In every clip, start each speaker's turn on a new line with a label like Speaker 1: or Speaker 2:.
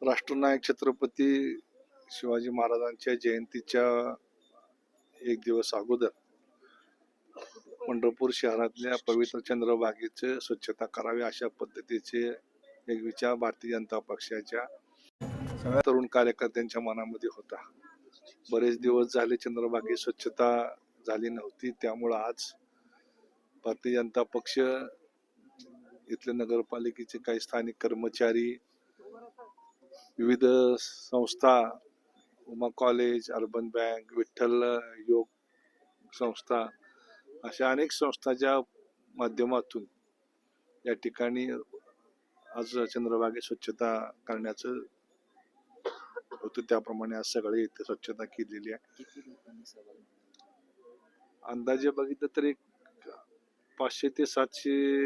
Speaker 1: राष्ट्रनायक छत्रपती शिवाजी महाराजांच्या जयंतीच्या एक दिवस अगोदर पंढरपूर शहरातल्या पवित्र चंद्रभागेची स्वच्छता करावी अशा पद्धतीचे एक विचार भारतीय जनता पक्षाच्या सगळ्या तरुण कार्यकर्त्यांच्या मनामध्ये होता. बरेच दिवस झाले चंद्रभागेची स्वच्छता झाली नव्हती, त्यामुळे आज भारतीय जनता पक्ष, इथले नगरपालिकेचे काही स्थानिक कर्मचारी, विविध संस्था, Uma college, urban bank, Vitthal योग संस्था, अशा अनेक संस्थांच्या माध्यमातून या ठिकाणी आज चंद्रभागे स्वच्छता करण्याचं होतं. त्याप्रमाणे आज सगळे इथे स्वच्छता केलेली आहे. अंदाजे बघितलं तर एक 500 ते 700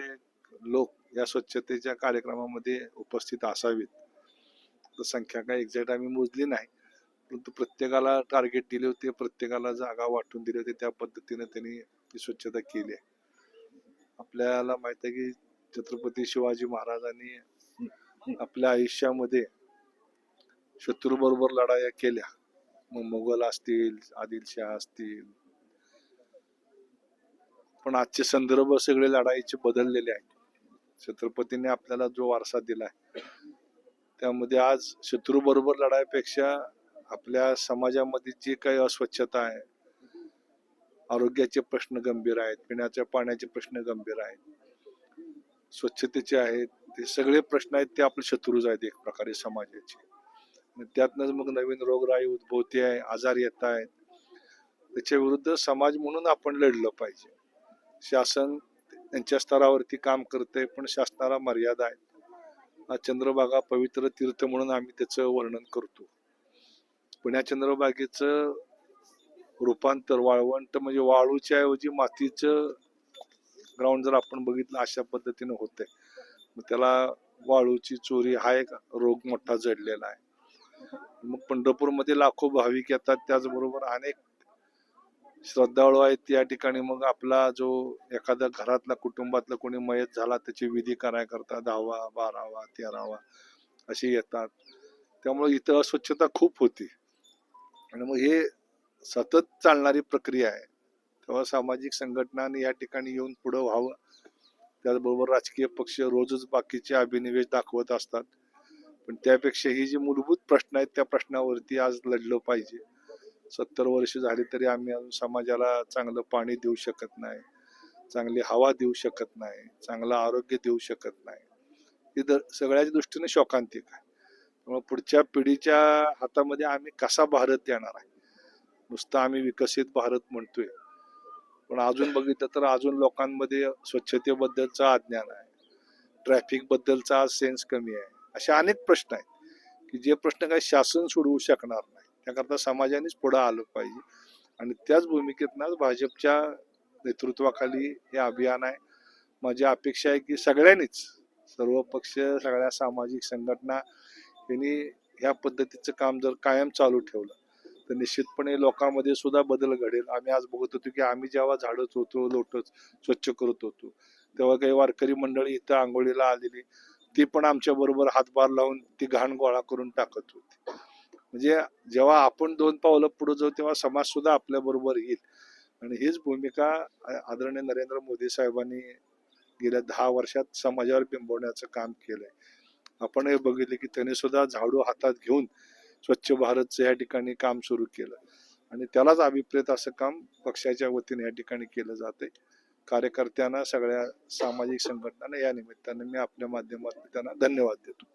Speaker 1: लोक या स्वच्छतेच्या कार्यक्रमामध्ये उपस्थित असावेत. तर संख्या काय एक्झॅक्ट आम्ही मोजली नाही, परंतु प्रत्येकाला टार्गेट दिले होते, प्रत्येकाला जागा वाटून दिली होती. त्या पद्धतीने त्यांनी ती स्वच्छता केली आहे. आपल्याला माहित आहे की छत्रपती शिवाजी महाराजांनी आपल्या आयुष्यामध्ये शत्रू बरोबर लढाया केल्या. मग मोगल असतील, आदिलशाह असतील, पण आजचे संदर्भ सगळे लढाईचे बदललेले आहेत. छत्रपतींनी आपल्याला जो वारसा दिलाय त्यामध्ये आज शत्रू बरोबर लढाईपेक्षा आपल्या समाजामध्ये जी काही अस्वच्छता आहे, आरोग्याचे प्रश्न गंभीर आहेत, पिण्याच्या पाण्याचे प्रश्न गंभीर आहेत, स्वच्छतेचे आहेत, ते सगळे प्रश्न आहेत ते आपले शत्रूज आहेत एक प्रकारे समाजाचे. त्यातनच मग नवीन रोगराई उद्भवते आहे, आजार येत आहेत. त्याच्या विरुद्ध समाज म्हणून आपण लढलं पाहिजे. शासन त्यांच्या स्तरावरती काम करते, पण शासनाला मर्यादा आहे. चंद्रभागा पवित्र तीर्थ म्हणून आम्ही त्याचं वर्णन करतो. पण या चंद्रभागेचं रूपांतर वाळवंट म्हणजे वाळूच्या ऐवजी मातीचं ग्राउंड जर आपण बघितलं अशा पद्धतीने होतंय. मग त्याला वाळूची चोरी हा एक रोग मोठा जडलेला आहे. मग पंढरपूरमध्ये लाखो भाविक येतात, त्याचबरोबर अनेक श्रद्धाळू आहेत या ठिकाणी. मग आपला जो एखाद्या घरातला कुटुंबातला कोणी मयत झाला त्याची विधी कराय करता 10वा 12वा 13वा असे येतात. त्यामुळे इथं अस्वच्छता खूप होती आणि मग हे सतत चालणारी प्रक्रिया आहे. तेव्हा सामाजिक संघटनांनी या ठिकाणी येऊन पुढे व्हावं. त्याचबरोबर राजकीय पक्ष रोजच बाकीचे अभिनिवेश दाखवत असतात, पण त्यापेक्षा ही जी मूलभूत प्रश्न आहेत त्या प्रश्नावरती आज लढलं पाहिजे. 70 वर्ष झाली तरी आम्ही अजून समाजाला चांगलं पाणी देऊ शकत नाही, चांगली हवा देऊ शकत नाही, चांगलं आरोग्य देऊ शकत नाही. ही सगळ्याच दृष्टीने शोकांतिक आहे. त्यामुळे पुढच्या पिढीच्या हातामध्ये आम्ही कसा भारत देणार आहे. नुसतं आम्ही विकसित भारत म्हणतोय, पण अजून बघितलं तर अजून लोकांमध्ये स्वच्छतेबद्दलचं अज्ञान आहे, ट्रॅफिक बद्दलचा सेन्स कमी आहे. असे अनेक प्रश्न आहेत की जे प्रश्न काही शासन सोडवू शकणार नाही. त्याकरता समाजानेच पुढे आलं पाहिजे आणि त्याच भूमिकेतनं भाजपच्या नेतृत्वाखाली हे अभियान आहे. माझी अपेक्षा आहे की सगळ्यांनीच, सर्व पक्ष, सगळ्या सामाजिक संघटना यांनी ह्या पद्धतीचं काम जर कायम चालू ठेवलं तर निश्चितपणे लोकांमध्ये सुद्धा बदल घडेल. आम्ही आज बघत होतो की आम्ही जेव्हा झाडत होतो, लोटत स्वच्छ करत होतो, तेव्हा काही वारकरी मंडळी इथं आंघोळीला आलेली, ती पण आमच्या बरोबर हातभार लावून ती घाण गोळा करून टाकत होती. म्हणजे जेव्हा आपण 2 पावलं पुढे जाऊ तेव्हा समाज सुद्धा आपल्या बरोबर येईल. आणि हीच भूमिका आदरणीय नरेंद्र मोदी साहेबांनी गेल्या 10 वर्षात समाजावर बिंबवण्याचं काम केलंय. आपण हे बघितले की त्यांनी सुद्धा झाडू हातात घेऊन स्वच्छ भारतचं या ठिकाणी काम सुरू केलं आणि त्यालाच अभिप्रेत असं काम पक्षाच्या वतीने या ठिकाणी केलं जातंय. कार्यकर्त्यांना, सगळ्या सामाजिक संघटनांना या निमित्ताने मी आपल्या माध्यमातून त्यांना धन्यवाद देतो.